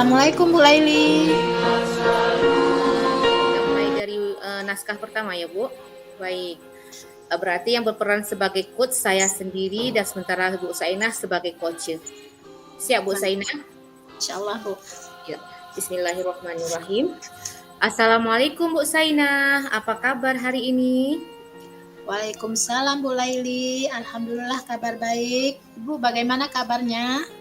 Assalamualaikum Bu Laili. Kita mulai dari naskah pertama ya Bu. Baik. Berarti yang berperan sebagai coach saya sendiri dan sementara Bu Sainah sebagai coach. Siap Bu Sainah? Insyaallah Bu. Ya. Bismillahirrahmanirrahim. Assalamualaikum Bu Sainah. Apa kabar hari ini? Waalaikumsalam Bu Laili. Alhamdulillah kabar baik. Ibu bagaimana kabarnya?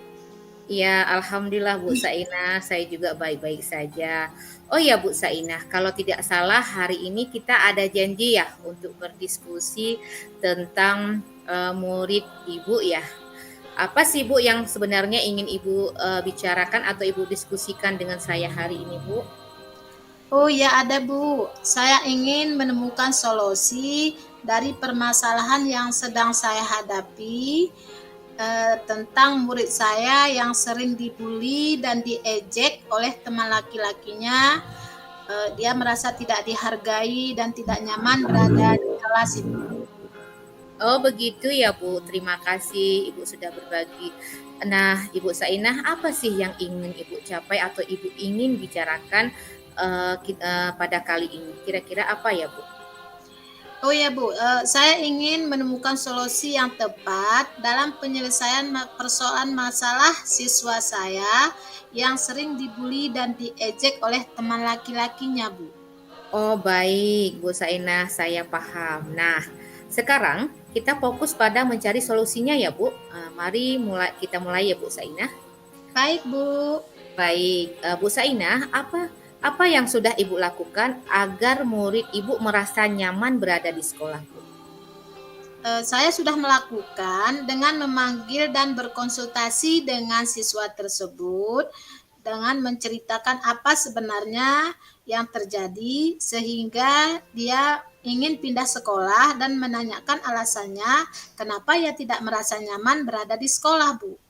Ya, alhamdulillah Bu Sainah, saya juga baik-baik saja. Oh ya Bu Sainah, kalau tidak salah hari ini kita ada janji ya untuk berdiskusi tentang murid Ibu ya. Apa sih Bu yang sebenarnya ingin Ibu bicarakan atau Ibu diskusikan dengan saya hari ini Bu? Oh ya ada Bu. Saya ingin menemukan solusi dari permasalahan yang sedang saya hadapi tentang murid saya yang sering dibully dan diejek oleh teman laki-lakinya. Dia merasa tidak dihargai dan tidak nyaman berada di kelas itu. Oh begitu ya Bu, terima kasih Ibu sudah berbagi. Nah Ibu Sainah, apa sih yang ingin Ibu capai atau Ibu ingin bicarakan pada kali ini? Kira-kira apa ya Bu? Oh ya Bu, saya ingin menemukan solusi yang tepat dalam penyelesaian persoalan masalah siswa saya yang sering dibully dan diejek oleh teman laki-lakinya Bu. Oh baik Bu Sainah, saya paham. Nah sekarang kita fokus pada mencari solusinya ya Bu. Mari kita mulai ya Bu Sainah. Baik Bu. Baik, Bu Sainah, apa yang sudah Ibu lakukan agar murid Ibu merasa nyaman berada di sekolah, Bu? Saya sudah melakukan dengan memanggil dan berkonsultasi dengan siswa tersebut dengan menceritakan apa sebenarnya yang terjadi sehingga dia ingin pindah sekolah dan menanyakan alasannya kenapa ia tidak merasa nyaman berada di sekolah, Bu.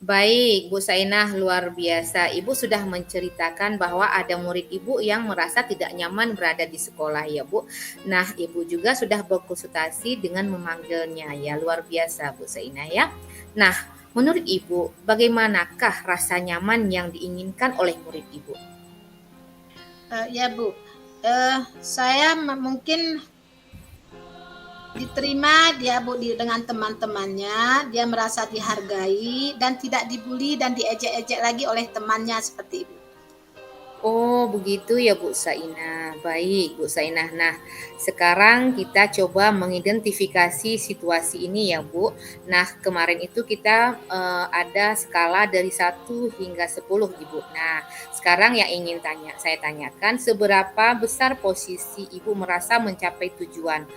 Baik, Bu Sainah, luar biasa. Ibu sudah menceritakan bahwa ada murid Ibu yang merasa tidak nyaman berada di sekolah ya, Bu. Nah, Ibu juga sudah berkonsultasi dengan memanggilnya ya, luar biasa Bu Sainah ya. Nah, menurut Ibu, bagaimanakah rasa nyaman yang diinginkan oleh murid Ibu? Ya Bu, saya mungkin diterima dia Bu dengan teman-temannya, dia merasa dihargai dan tidak dibully dan diejek-ejek lagi oleh temannya seperti itu. Oh, begitu ya Bu Sainah. Baik, Bu Sainah. Nah, sekarang kita coba mengidentifikasi situasi ini ya, Bu. Nah, kemarin itu kita ada skala dari 1 hingga 10, Ibu. Nah, sekarang yang ingin saya tanyakan, seberapa besar posisi Ibu merasa mencapai tujuan?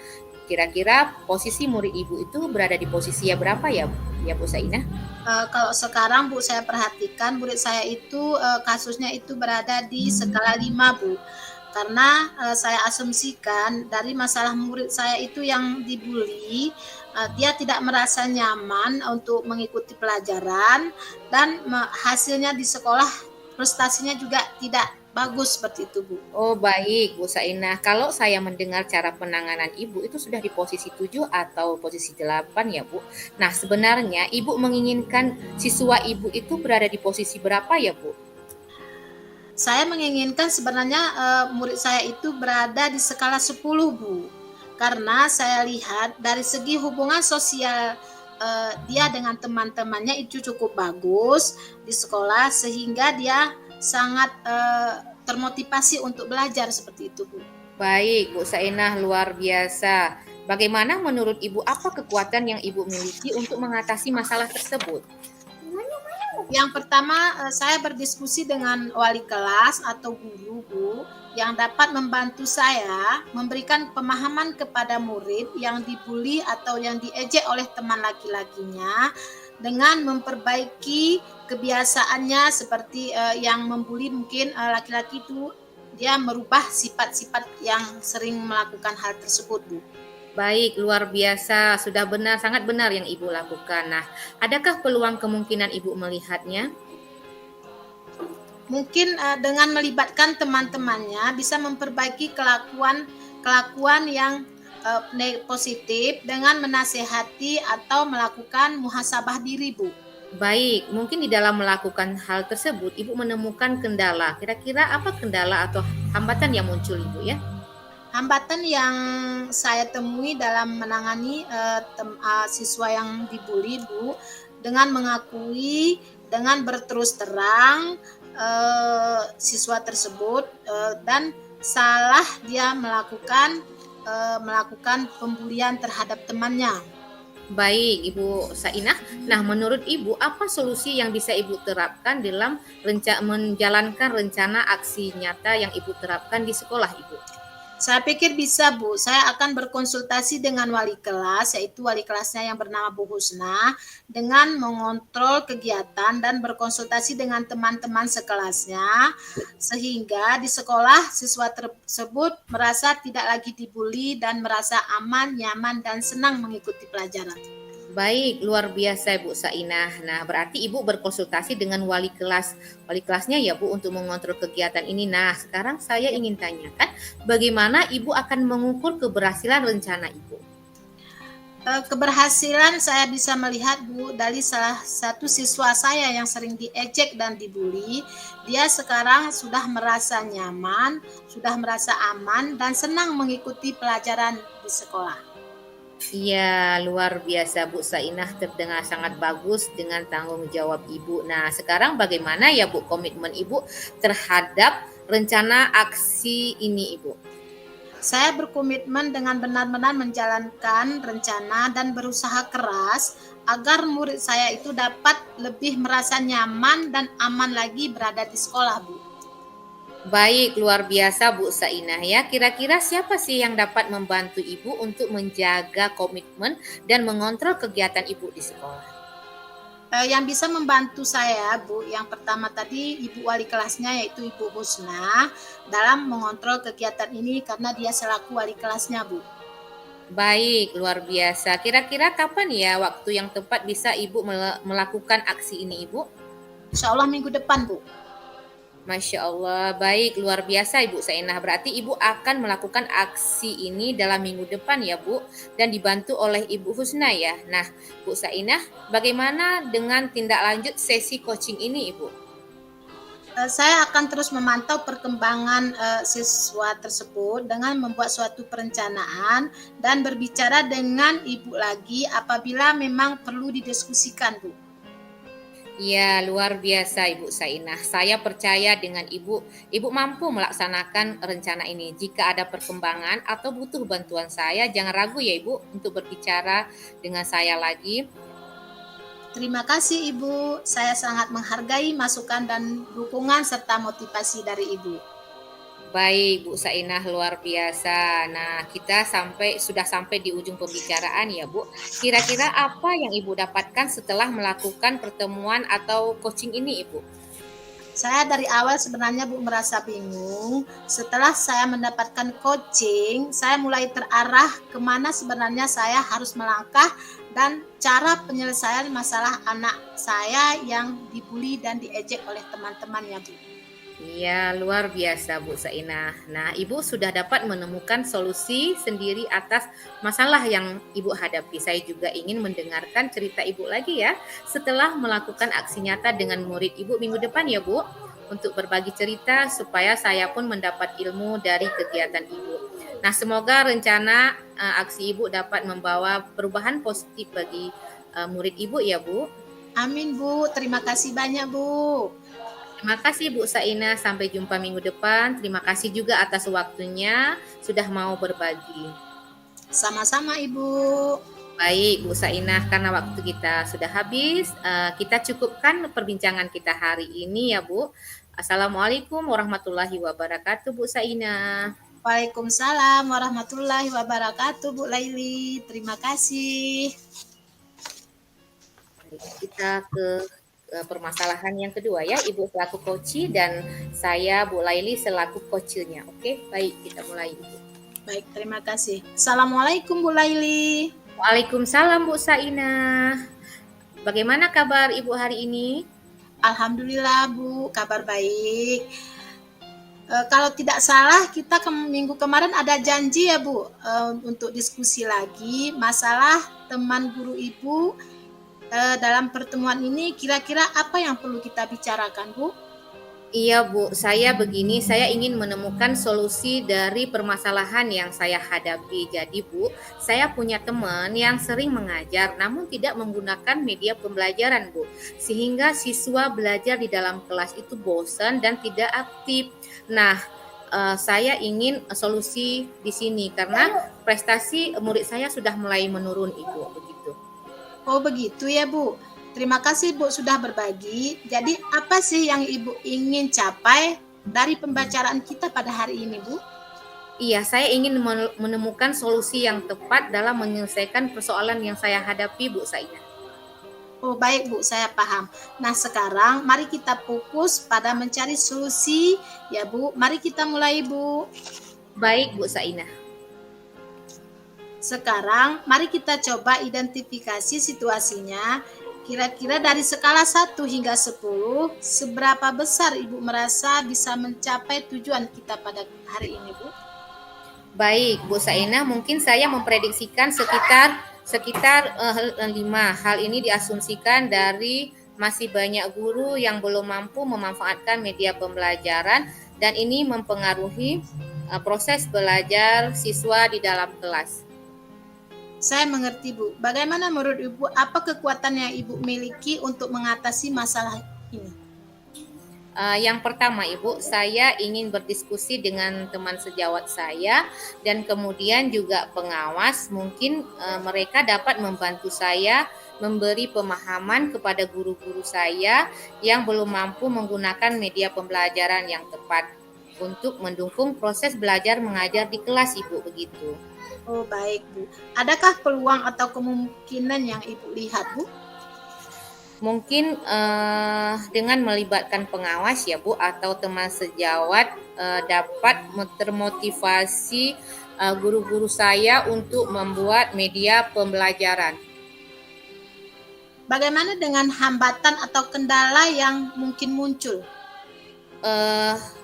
Kira-kira posisi murid Ibu itu berada di posisi ya berapa ya, Bu Sainah? Kalau sekarang Bu saya perhatikan murid saya itu kasusnya itu berada di skala 5 Bu. Karena saya asumsikan dari masalah murid saya itu yang dibully, dia tidak merasa nyaman untuk mengikuti pelajaran dan hasilnya di sekolah prestasinya juga tidak bagus seperti itu Bu. Oh baik Bu Sainah, kalau saya mendengar cara penanganan Ibu itu sudah di posisi 7 atau posisi 8 ya Bu. Nah sebenarnya Ibu menginginkan siswa Ibu itu berada di posisi berapa ya Bu? Saya menginginkan sebenarnya murid saya itu berada di skala 10 Bu. Karena saya lihat dari segi hubungan sosial dia dengan teman-temannya itu cukup bagus di sekolah sehingga dia sangat termotivasi untuk belajar seperti itu Bu. Baik Bu Sainah, luar biasa. Bagaimana menurut Ibu apa kekuatan yang Ibu miliki untuk mengatasi masalah tersebut? Yang pertama saya berdiskusi dengan wali kelas atau guru Bu yang dapat membantu saya memberikan pemahaman kepada murid yang dibully atau yang diejek oleh teman laki-lakinya dengan memperbaiki kebiasaannya seperti yang membuli mungkin laki-laki itu dia merubah sifat-sifat yang sering melakukan hal tersebut Bu. Baik, luar biasa. Sudah benar, sangat benar yang Ibu lakukan. Nah, adakah peluang kemungkinan Ibu melihatnya? Mungkin dengan melibatkan teman-temannya bisa memperbaiki kelakuan yang positif dengan menasehati atau melakukan muhasabah diri Bu. Baik, mungkin di dalam melakukan hal tersebut Ibu menemukan kendala. Kira-kira apa kendala atau hambatan yang muncul Ibu ya? Hambatan yang saya temui dalam menangani siswa yang dibully, Bu, dengan mengakui, dengan berterus terang siswa tersebut dan salah dia melakukan pembulian terhadap temannya. Baik, Ibu Sainah. Nah, menurut Ibu, apa solusi yang bisa Ibu terapkan dalam menjalankan rencana aksi nyata yang Ibu terapkan di sekolah, Ibu? Saya pikir bisa, Bu. Saya akan berkonsultasi dengan wali kelas, yaitu wali kelasnya yang bernama Bu Husna, dengan mengontrol kegiatan dan berkonsultasi dengan teman-teman sekelasnya, sehingga di sekolah siswa tersebut merasa tidak lagi dibully dan merasa aman, nyaman, dan senang mengikuti pelajaran. Baik, luar biasa Ibu Sainah. Nah, berarti Ibu berkonsultasi dengan wali kelasnya ya Bu untuk mengontrol kegiatan ini. Nah, sekarang saya ingin tanyakan, bagaimana Ibu akan mengukur keberhasilan rencana Ibu? Keberhasilan saya bisa melihat, Bu, dari salah satu siswa saya yang sering diejek dan dibully. Dia sekarang sudah merasa nyaman, sudah merasa aman, dan senang mengikuti pelajaran di sekolah. Iya, luar biasa Bu Sainah, terdengar sangat bagus dengan tanggung jawab Ibu. Nah, sekarang bagaimana ya Bu komitmen Ibu terhadap rencana aksi ini Ibu? Saya berkomitmen dengan benar-benar menjalankan rencana dan berusaha keras agar murid saya itu dapat lebih merasa nyaman dan aman lagi berada di sekolah, Bu. Baik, luar biasa Bu Sainah ya. Kira-kira siapa sih yang dapat membantu Ibu untuk menjaga komitmen dan mengontrol kegiatan Ibu di sekolah? Yang bisa membantu saya, Bu, yang pertama tadi Ibu wali kelasnya yaitu Ibu Husna dalam mengontrol kegiatan ini karena dia selaku wali kelasnya, Bu. Baik, luar biasa. Kira-kira kapan ya waktu yang tepat bisa Ibu melakukan aksi ini Ibu? Insya Allah minggu depan, Bu. Masya Allah, baik, luar biasa Ibu Sainah. Berarti Ibu akan melakukan aksi ini dalam minggu depan ya Bu, dan dibantu oleh Ibu Husna ya. Nah, Bu Sainah, bagaimana dengan tindak lanjut sesi coaching ini Ibu? Saya akan terus memantau perkembangan siswa tersebut dengan membuat suatu perencanaan dan berbicara dengan Ibu lagi apabila memang perlu didiskusikan, Bu. Ya, luar biasa Ibu Sainah. Saya percaya dengan Ibu, Ibu mampu melaksanakan rencana ini. Jika ada perkembangan atau butuh bantuan saya, jangan ragu ya Ibu untuk berbicara dengan saya lagi. Terima kasih Ibu, saya sangat menghargai masukan dan dukungan serta motivasi dari Ibu. Baik, Bu Sainah, luar biasa. Nah, kita sudah sampai di ujung pembicaraan ya, Bu. Kira-kira apa yang Ibu dapatkan setelah melakukan pertemuan atau coaching ini, Ibu? Saya dari awal sebenarnya Bu merasa bingung. Setelah saya mendapatkan coaching, saya mulai terarah kemana sebenarnya saya harus melangkah dan cara penyelesaian masalah anak saya yang dibully dan diejek oleh teman-temannya, Bu. Iya, luar biasa Bu Sainah. Nah, Ibu sudah dapat menemukan solusi sendiri atas masalah yang Ibu hadapi. Saya juga ingin mendengarkan cerita Ibu lagi ya, setelah melakukan aksi nyata dengan murid Ibu minggu depan ya Bu, untuk berbagi cerita supaya saya pun mendapat ilmu dari kegiatan Ibu. Nah, semoga rencana aksi Ibu dapat membawa perubahan positif bagi murid Ibu ya Bu. Amin Bu, terima kasih banyak Bu. Terima kasih Bu Saina, sampai jumpa minggu depan. Terima kasih juga atas waktunya sudah mau berbagi. Sama-sama Ibu. Baik Bu Saina, karena waktu kita sudah habis, kita cukupkan perbincangan kita hari ini ya Bu. Assalamualaikum warahmatullahi wabarakatuh Bu Saina. Waalaikumsalam warahmatullahi wabarakatuh Bu Laili. Terima kasih. Kita ke permasalahan yang kedua ya, Ibu selaku coach dan saya Bu Laili selaku coachnya. Oke, baik kita mulai Ibu. Baik, terima kasih. Assalamualaikum Bu Laili. Waalaikumsalam Bu Saina. Bagaimana kabar Ibu hari ini? Alhamdulillah Bu, kabar baik. Kalau tidak salah kita minggu kemarin ada janji ya Bu untuk diskusi lagi masalah teman guru Ibu dalam pertemuan ini kira-kira apa yang perlu kita bicarakan, Bu? Iya Bu, saya begini, saya ingin menemukan solusi dari permasalahan yang saya hadapi. Jadi Bu, saya punya teman yang sering mengajar namun tidak menggunakan media pembelajaran Bu. Sehingga siswa belajar di dalam kelas itu bosan dan tidak aktif. Nah, saya ingin solusi di sini karena prestasi murid saya sudah mulai menurun Ibu, begitu. Oh begitu ya Bu. Terima kasih Bu sudah berbagi. Jadi apa sih yang Ibu ingin capai dari pembicaraan kita pada hari ini Bu? Iya, saya ingin menemukan solusi yang tepat dalam menyelesaikan persoalan yang saya hadapi, Bu Saina. Oh baik Bu, saya paham. Nah sekarang mari kita fokus pada mencari solusi ya Bu. Mari kita mulai Bu. Baik, Bu Saina. Sekarang mari kita coba identifikasi situasinya. Kira-kira dari skala 1 hingga 10, seberapa besar Ibu merasa bisa mencapai tujuan kita pada hari ini Bu? Baik, Bu Saina, mungkin saya memprediksikan sekitar 5. Hal ini diasumsikan dari masih banyak guru yang belum mampu memanfaatkan media pembelajaran dan ini mempengaruhi proses belajar siswa di dalam kelas. Saya mengerti Bu. Bagaimana menurut Ibu, apa kekuatan yang Ibu miliki untuk mengatasi masalah ini? Yang pertama Ibu, saya ingin berdiskusi dengan teman sejawat saya dan kemudian juga pengawas. Mungkin mereka dapat membantu saya memberi pemahaman kepada guru-guru saya yang belum mampu menggunakan media pembelajaran yang tepat untuk mendukung proses belajar mengajar di kelas Ibu, begitu. Oh baik Bu. Adakah peluang atau kemungkinan yang Ibu lihat Bu? Mungkin dengan melibatkan pengawas ya Bu atau teman sejawat dapat termotivasi guru-guru saya untuk membuat media pembelajaran. Bagaimana dengan hambatan atau kendala yang mungkin muncul?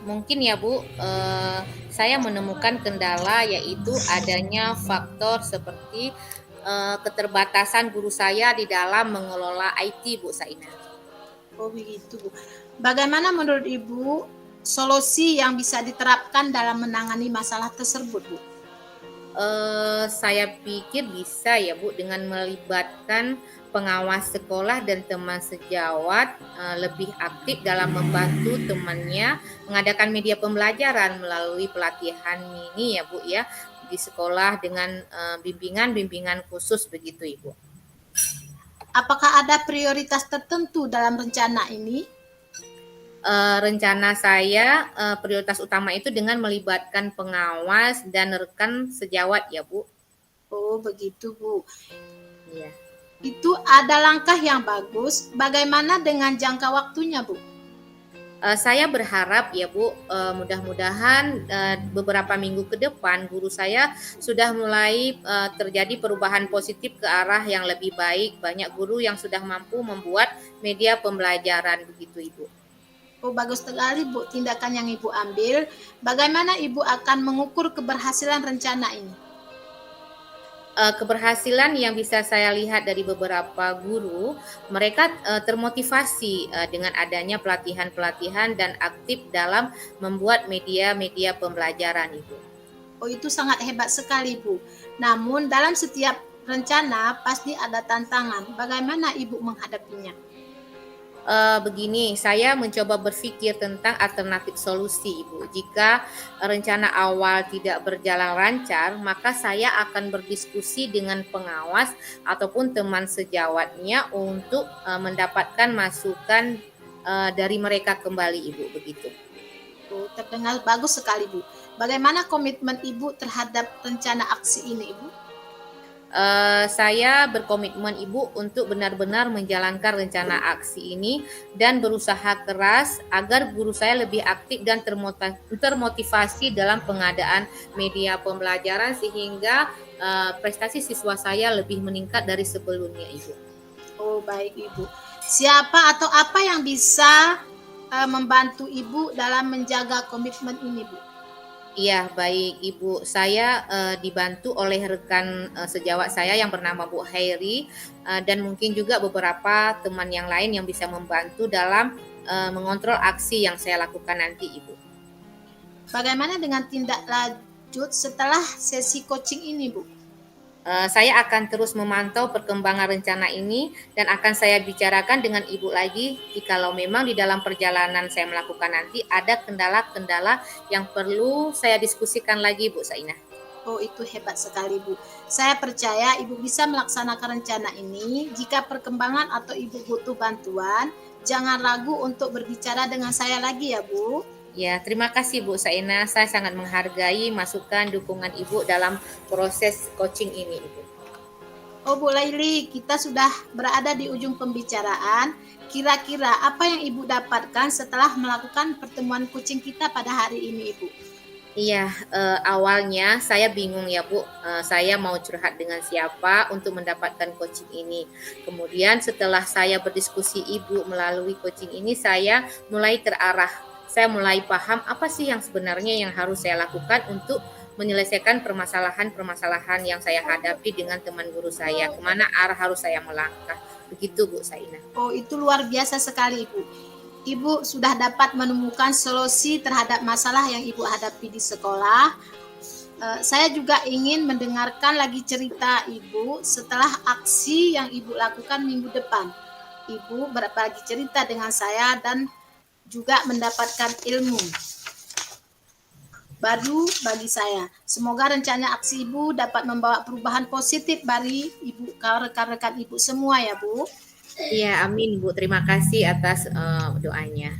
Mungkin ya Bu, saya menemukan kendala yaitu adanya faktor seperti keterbatasan guru saya di dalam mengelola IT Bu Saina. Oh begitu Bu. Bagaimana menurut Ibu solusi yang bisa diterapkan dalam menangani masalah tersebut Bu? Saya pikir bisa ya Bu dengan melibatkan pengawas sekolah dan teman sejawat lebih aktif dalam membantu temannya mengadakan media pembelajaran melalui pelatihan mini ya Bu ya di sekolah dengan bimbingan khusus begitu Ibu. Apakah ada prioritas tertentu dalam rencana ini? Rencana saya prioritas utama itu dengan melibatkan pengawas dan rekan sejawat ya Bu. Oh begitu Bu. Iya. Itu ada langkah yang bagus. Bagaimana dengan jangka waktunya Bu? Saya berharap ya Bu, mudah-mudahan beberapa minggu ke depan guru saya sudah mulai terjadi perubahan positif ke arah yang lebih baik. Banyak guru yang sudah mampu membuat media pembelajaran begitu Ibu. Oh bagus sekali Bu tindakan yang Ibu ambil. Bagaimana Ibu akan mengukur keberhasilan rencana ini? Keberhasilan yang bisa saya lihat dari beberapa guru, mereka termotivasi dengan adanya pelatihan-pelatihan dan aktif dalam membuat media-media pembelajaran Ibu. Oh itu sangat hebat sekali Bu. Namun dalam setiap rencana pasti ada tantangan. Bagaimana Ibu menghadapinya? Begini, saya mencoba berpikir tentang alternatif solusi, Ibu. Jika rencana awal tidak berjalan lancar, maka saya akan berdiskusi dengan pengawas ataupun teman sejawatnya untuk mendapatkan masukan dari mereka kembali, Ibu, begitu. Oh, terdengar bagus sekali Bu. Bagaimana komitmen Ibu terhadap rencana aksi ini Ibu? Saya berkomitmen Ibu untuk benar-benar menjalankan rencana aksi ini dan berusaha keras agar guru saya lebih aktif dan termotivasi dalam pengadaan media pembelajaran sehingga prestasi siswa saya lebih meningkat dari sebelumnya Ibu. Oh baik Ibu. Siapa atau apa yang bisa membantu Ibu dalam menjaga komitmen ini Bu? Iya, baik Ibu. Saya dibantu oleh rekan sejawat saya yang bernama Bu Hairi, dan mungkin juga beberapa teman yang lain yang bisa membantu dalam mengontrol aksi yang saya lakukan nanti, Ibu. Bagaimana dengan tindak lanjut setelah sesi coaching ini, Bu? Saya akan terus memantau perkembangan rencana ini dan akan saya bicarakan dengan Ibu lagi jikalau memang di dalam perjalanan saya melakukan nanti ada kendala-kendala yang perlu saya diskusikan lagi, Bu Sainah. Oh, itu hebat sekali, Bu. Saya percaya Ibu bisa melaksanakan rencana ini. Jika perkembangan atau Ibu butuh bantuan, jangan ragu untuk berbicara dengan saya lagi ya, Bu. Ya, terima kasih Bu Saina. Saya sangat menghargai masukan dukungan Ibu dalam proses coaching ini, Ibu. Oh, Bu Laili, kita sudah berada di ujung pembicaraan. Kira-kira apa yang Ibu dapatkan setelah melakukan pertemuan coaching kita pada hari ini, Ibu? Iya, awalnya saya bingung ya Bu, saya mau curhat dengan siapa untuk mendapatkan coaching ini. Kemudian setelah saya berdiskusi Ibu melalui coaching ini, saya mulai terarah. Saya mulai paham apa sih yang sebenarnya yang harus saya lakukan untuk menyelesaikan permasalahan-permasalahan yang saya hadapi dengan teman guru saya. Kemana arah harus saya melangkah. Begitu Bu Saina. Oh, itu luar biasa sekali, Ibu. Ibu sudah dapat menemukan solusi terhadap masalah yang Ibu hadapi di sekolah. Saya juga ingin mendengarkan lagi cerita Ibu setelah aksi yang Ibu lakukan minggu depan. Ibu berbagi cerita dengan saya dan juga mendapatkan ilmu baru bagi saya. Semoga rencana aksi Ibu dapat membawa perubahan positif bagi Ibu, rekan-rekan Ibu semua ya, Bu. Iya, amin Bu. Terima kasih atas doanya.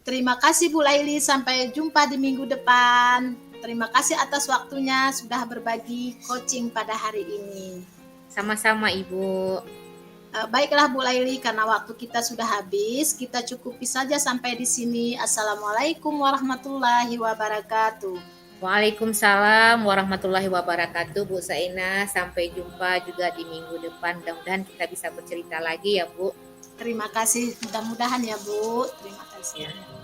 Terima kasih Bu Laili, sampai jumpa di minggu depan. Terima kasih atas waktunya sudah berbagi coaching pada hari ini. Sama-sama Ibu. Baiklah Bu Laili, karena waktu kita sudah habis, kita cukupi saja sampai di sini. Assalamualaikum warahmatullahi wabarakatuh. Waalaikumsalam warahmatullahi wabarakatuh Bu Saina. Sampai jumpa juga di minggu depan. Mudah-mudahan kita bisa bercerita lagi ya Bu. Terima kasih, mudah-mudahan ya Bu. Terima kasih. Ya.